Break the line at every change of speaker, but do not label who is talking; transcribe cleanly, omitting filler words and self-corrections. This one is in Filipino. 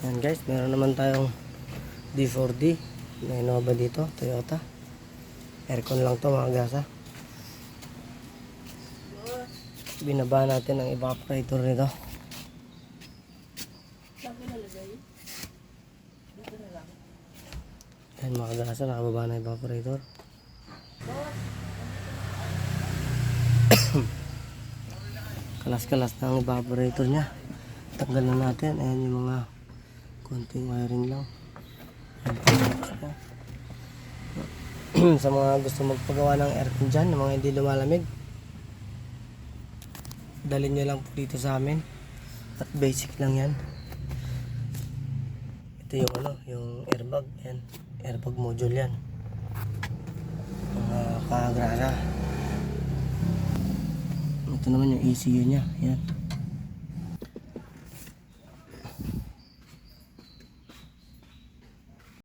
Yan guys, meron naman tayong D4D na Innova dito, Toyota. Aircon lang to mga gasa. Binaba natin ang evaporator nito. Yan mga gasa, nakababa na evaporator. Kalas-kalas na ang evaporator nya. Tanggal na natin. Ayan yung mga konting wiring lang. Sa mga gusto magpagawa ng aircon dyan, ng mga hindi lumalamig, dalhin nyo lang po dito sa amin. At basic lang yan. Ito yung yung airbag. Yan, airbag module yan. Mga kagrasa. Ito naman yung ECU nya. Yan.